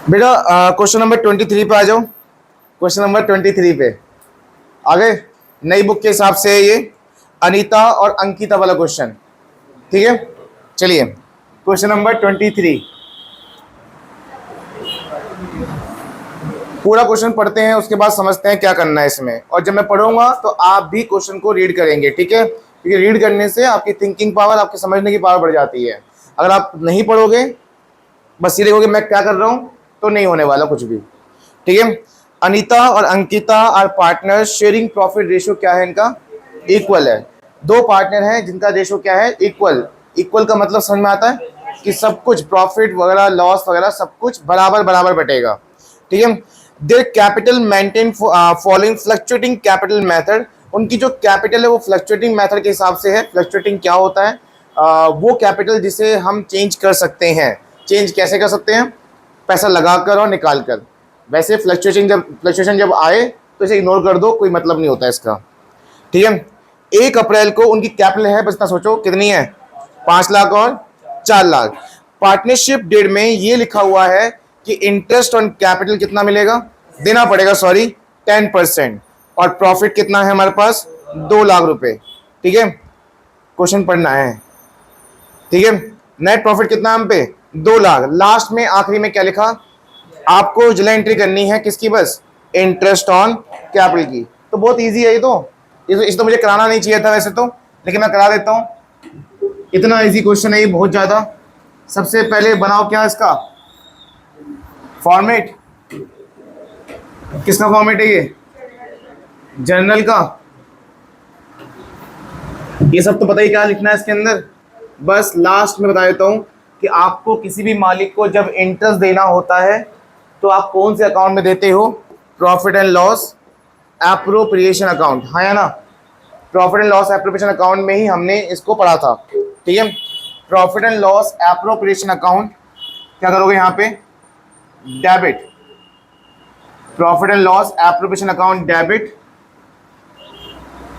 बेटा question number 23 पे आ जाओ। क्वेश्चन नंबर 23 पे आ गए। नई बुक के हिसाब से ये अनीता और अंकिता वाला क्वेश्चन, ठीक है। चलिए क्वेश्चन नंबर 23, पूरा क्वेश्चन पढ़ते हैं, उसके बाद समझते हैं क्या करना है इसमें। और जब मैं पढ़ूंगा तो आप भी क्वेश्चन को रीड करेंगे, ठीक है, क्योंकि रीड करने से आपकी थिंकिंग पावर, आपकी समझने की पावर बढ़ जाती है। अगर आप नहीं पढ़ोगे, बस ये देखोगे मैं क्या कर रहा हूं, तो नहीं होने वाला कुछ भी, ठीक है। अनीता और Ankita are partner, sharing profit ratio क्या है इनका? इक्वल है। दो पार्टनर हैं जिनका रेशियो क्या है? इक्वल। इक्वल का मतलब समझ में आता है कि सब कुछ प्रॉफिट वगैरह, लॉस वगैरह सब कुछ बराबर बराबर बटेगा, ठीक है। Their capital maintain following fluctuating capital method. उनकी जो कैपिटल है वो फ्लक्चुएटिंग मेथड के हिसाब से है। फ्लक्चुएटिंग क्या होता है? वो कैपिटल जिसे हम चेंज कर सकते हैं। चेंज कैसे कर सकते हैं? पैसा लगाकर और निकाल कर। वैसे फ्लक्चुएशन जब आए तो इसे इग्नोर कर दो, कोई मतलब नहीं होता इसका, ठीक है। 1 अप्रैल को उनकी कैपिटल है, बस इतना सोचो कितनी है, 5 लाख और 4 लाख। पार्टनरशिप डेट में ये लिखा हुआ है कि इंटरेस्ट ऑन कैपिटल कितना मिलेगा, देना पड़ेगा, सॉरी 10%। और प्रॉफिट कितना है हमारे पास? 2 लाख रुपए, ठीक है। क्वेश्चन पढ़ना है, ठीक है। नेट प्रॉफिट कितना हम पे? 2 लाख। लास्ट में आखिरी में क्या लिखा? आपको जिला एंट्री करनी है किसकी? बस इंटरेस्ट ऑन कैपिटल की। तो बहुत इजी है ये तो। इस तो मुझे कराना नहीं चाहिए था वैसे तो, लेकिन मैं करा देता हूं। इतना इजी क्वेश्चन है ये, बहुत ज्यादा। सबसे पहले बनाओ क्या इसका फॉर्मेट। किसका फॉर्मेट है ये? जर्नल का। ये सब तो पता ही क्या लिखना है इसके अंदर। बस लास्ट में बता देता हूं कि आपको किसी भी मालिक को जब इंटरेस्ट देना होता है तो आप कौन से अकाउंट में देते हो? Profit and loss appropriation account, हाँ या ना? Profit and loss appropriation account में ही हमने इसको पढ़ा था, ठीक है। Profit and loss appropriation account क्या करोगे यहाँ पे? Debit. Profit and loss appropriation account debit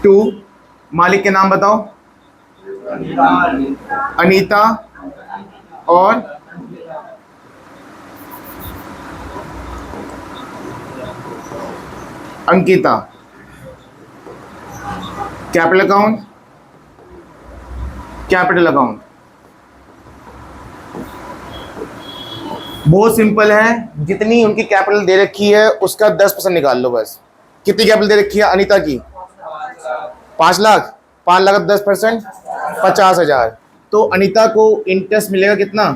to, मालिक के नाम बताओ। अनीता और Ankita. Capital account, capital account बहुत सिंपल है। जितनी उनकी कैपिटल दे रखी है उसका 10% निकाल लो बस। कितनी कैपिटल दे रखी है अनीता की? 5 लाख। 5 लाख 10%, 50,000। तो अनीता को इंटरेस्ट मिलेगा कितना?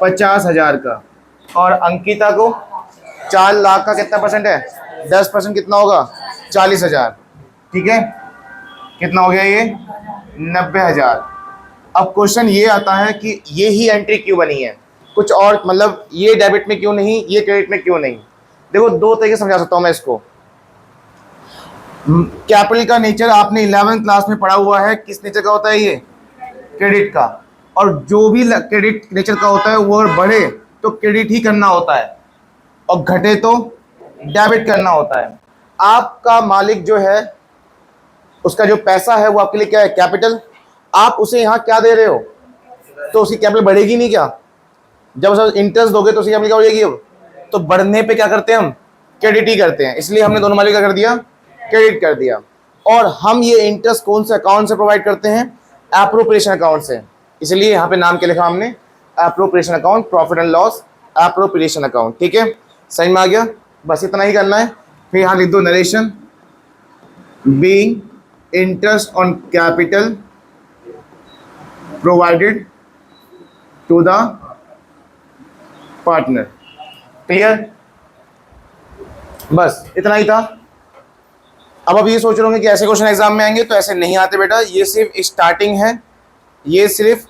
50,000 का। और अंकिता को 4 लाख का कितना परसेंट है? 10% कितना होगा? 40,000, ठीक है। कितना हो गया ये? 90,000। अब क्वेश्चन ये आता है कि ये ही एंट्री क्यों बनी है, कुछ और मतलब ये डेबिट में क्यों नहीं, ये क्रेडिट में क्यों नहीं? देखो दो तरीके समझा सकता हूं मैं इसको। कैपिटल का नेचर आपने 11th क्लास में पढ़ा हुआ है, किस नेचर का होता है ये? क्रेडिट का। और जो भी क्रेडिट नेचर का होता है वो अगर बढ़े तो क्रेडिट ही करना होता है, और घटे तो डेबिट करना होता है। आपका मालिक जो है उसका जो पैसा है वो आपके लिए क्या है? कैपिटल। आप उसे यहाँ क्या दे रहे हो? तो उसकी कैपिटल बढ़ेगी नहीं क्या? जब उसे इंटरेस्ट दोगे तो उसकी कैपिटल क्या हो जाएगी? अब तो बढ़ने पे क्या करते हैं हम? क्रेडिट ही करते हैं। इसलिए हमने दोनों मालिक क्या कर दिया? क्रेडिट कर दिया। और हम ये इंटरेस्ट कौन से अकाउंट से प्रोवाइड करते हैं? एप्रोप्रिएशन अकाउंट से। इसलिए यहाँ पे नाम क्या लिखा हमने? Appropriation account, profit and loss appropriation account, ठीक है। समझ में आ गया? बस इतना ही करना है। फिर यहाँ लिख दो narration, being interest on capital provided to the partner. Clear? बस इतना ही था। अब ये सोच रहे होंगे कि ऐसे क्वेश्चन एग्जाम में आएंगे, तो ऐसे नहीं आते बेटा। ये सिर्फ स्टार्टिंग है, ये सिर्फ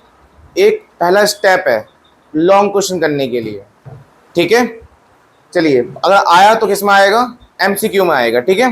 एक पहला स्टेप है लॉन्ग क्वेश्चन करने के लिए, ठीक है। चलिए अगर आया तो किस में आएगा? एमसीक्यू में आएगा, ठीक है।